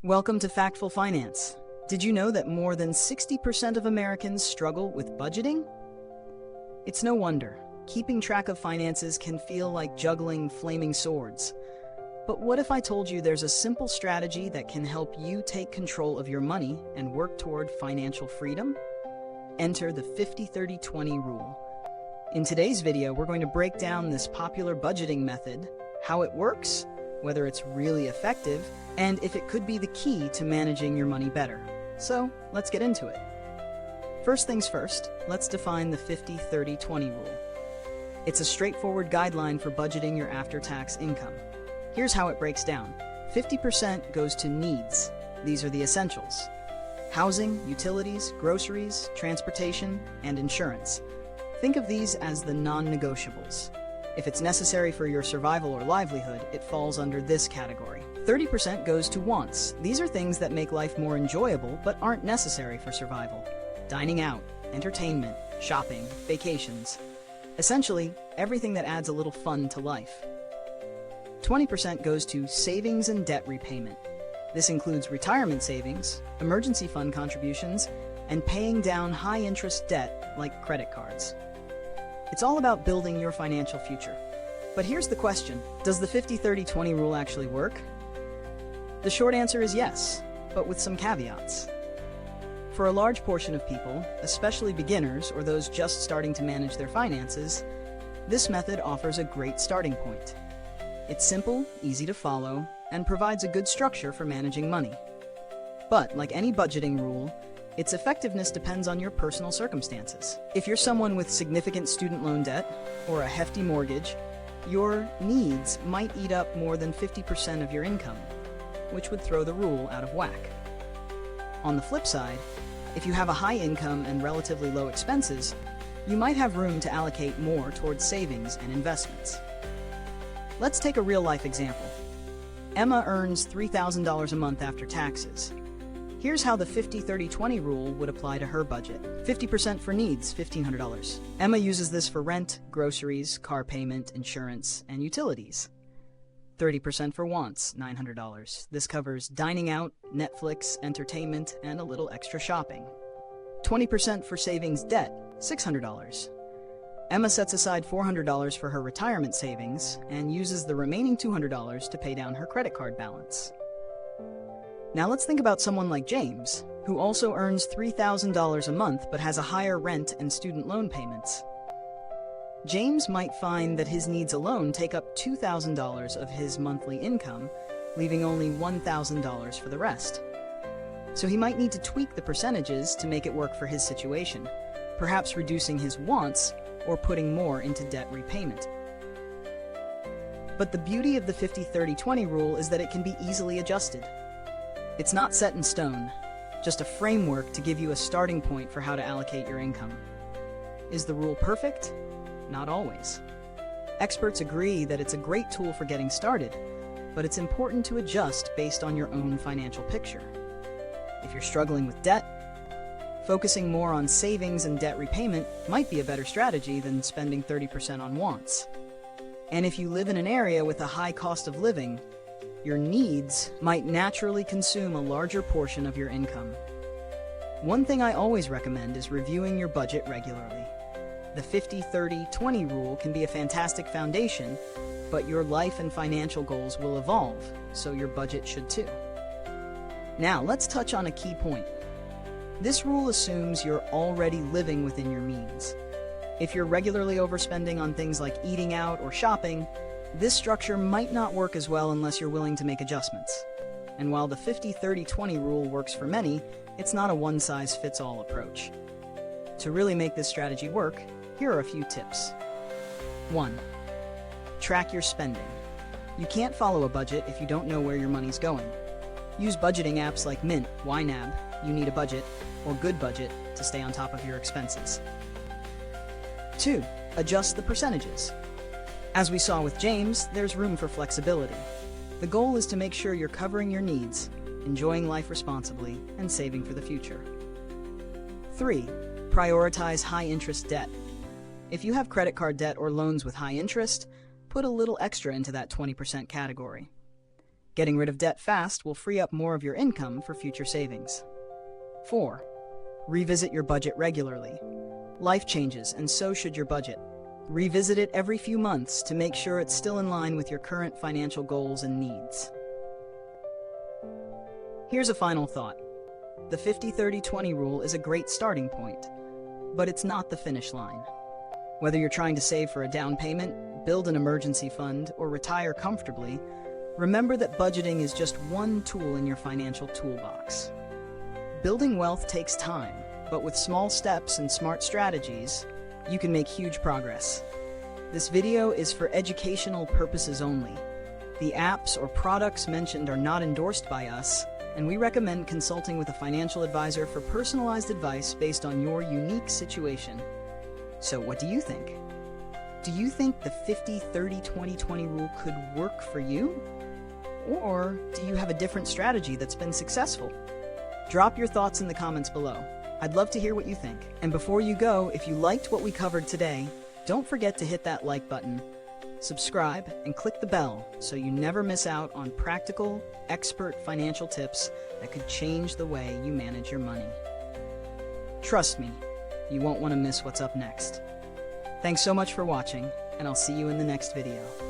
Welcome to Factful Finance. Did you know that more than 60% of Americans struggle with budgeting? It's no wonder. Keeping track of finances can feel like juggling flaming swords. But what if I told you there's a simple strategy that can help you take control of your money and work toward financial freedom? Enter the 50-30-20 rule. In today's video, we're going to break down this popular budgeting method, how it works, whether it's really effective, and if it could be the key to managing your money better. So, let's get into it. First things first, let's define the 50-30-20 rule. It's a straightforward guideline for budgeting your after-tax income. Here's how it breaks down. 50% goes to needs. These are the essentials: housing, utilities, groceries, transportation, and insurance. Think of these as the non-negotiables. If it's necessary for your survival or livelihood, it falls under this category. 30% goes to wants. These are things that make life more enjoyable but aren't necessary for survival. Dining out, entertainment, shopping, vacations. Essentially, everything that adds a little fun to life. 20% goes to savings and debt repayment. This includes retirement savings, emergency fund contributions, and paying down high-interest debt like credit cards. It's all about building your financial future. But here's the question: does the 50-30-20 rule actually work? The short answer is yes, but with some caveats. For a large portion of people, especially beginners or those just starting to manage their finances, this method offers a great starting point. It's simple, easy to follow, and provides a good structure for managing money. But like any budgeting rule, its effectiveness depends on your personal circumstances. If you're someone with significant student loan debt or a hefty mortgage, your needs might eat up more than 50% of your income, which would throw the rule out of whack. On the flip side, if you have a high income and relatively low expenses, you might have room to allocate more towards savings and investments. Let's take a real-life example. Emma earns $3,000 a month after taxes. Here's how the 50-30-20 rule would apply to her budget. 50% for needs, $1,500. Emma uses this for rent, groceries, car payment, insurance, and utilities. 30% for wants, $900. This covers dining out, Netflix, entertainment, and a little extra shopping. 20% for savings debt, $600. Emma sets aside $400 for her retirement savings and uses the remaining $200 to pay down her credit card balance. Now let's think about someone like James, who also earns $3,000 a month but has a higher rent and student loan payments. James might find that his needs alone take up $2,000 of his monthly income, leaving only $1,000 for the rest. So he might need to tweak the percentages to make it work for his situation, perhaps reducing his wants or putting more into debt repayment. But the beauty of the 50-30-20 rule is that it can be easily adjusted. It's not set in stone, just a framework to give you a starting point for how to allocate your income. Is the rule perfect? Not always. Experts agree that it's a great tool for getting started, but it's important to adjust based on your own financial picture. If you're struggling with debt, focusing more on savings and debt repayment might be a better strategy than spending 30% on wants. And if you live in an area with a high cost of living, your needs might naturally consume a larger portion of your income. One thing I always recommend is reviewing your budget regularly. The 50-30-20 rule can be a fantastic foundation, but your life and financial goals will evolve, so your budget should too. Now, let's touch on a key point. This rule assumes you're already living within your means. If you're regularly overspending on things like eating out or shopping, this structure might not work as well unless you're willing to make adjustments. And while the 50-30-20 rule works for many, it's not a one-size-fits-all approach. To really make this strategy work, here are a few tips. 1. Track your spending. You can't follow a budget if you don't know where your money's going. Use budgeting apps like Mint, YNAB, You Need a Budget, or Good Budget to stay on top of your expenses. 2. Adjust the percentages. As we saw with James, there's room for flexibility. The goal is to make sure you're covering your needs, enjoying life responsibly, and saving for the future. 3. Prioritize high-interest debt. If you have credit card debt or loans with high interest, put a little extra into that 20% category. Getting rid of debt fast will free up more of your income for future savings. 4. Revisit your budget regularly. Life changes, and so should your budget. Revisit it every few months to make sure it's still in line with your current financial goals and needs. Here's a final thought. The 50-30-20 rule is a great starting point, but it's not the finish line. Whether you're trying to save for a down payment, build an emergency fund, or retire comfortably, remember that budgeting is just one tool in your financial toolbox. Building wealth takes time, but with small steps and smart strategies, you can make huge progress. This video is for educational purposes only. The apps or products mentioned are not endorsed by us, and we recommend consulting with a financial advisor for personalized advice based on your unique situation. So what do you think? Do you think the 50-30-20-20 rule could work for you? Or do you have a different strategy that's been successful? Drop your thoughts in the comments below. I'd love to hear what you think. And before you go, if you liked what we covered today, don't forget to hit that like button, subscribe, and click the bell so you never miss out on practical, expert financial tips that could change the way you manage your money. Trust me, you won't want to miss what's up next. Thanks so much for watching, and I'll see you in the next video.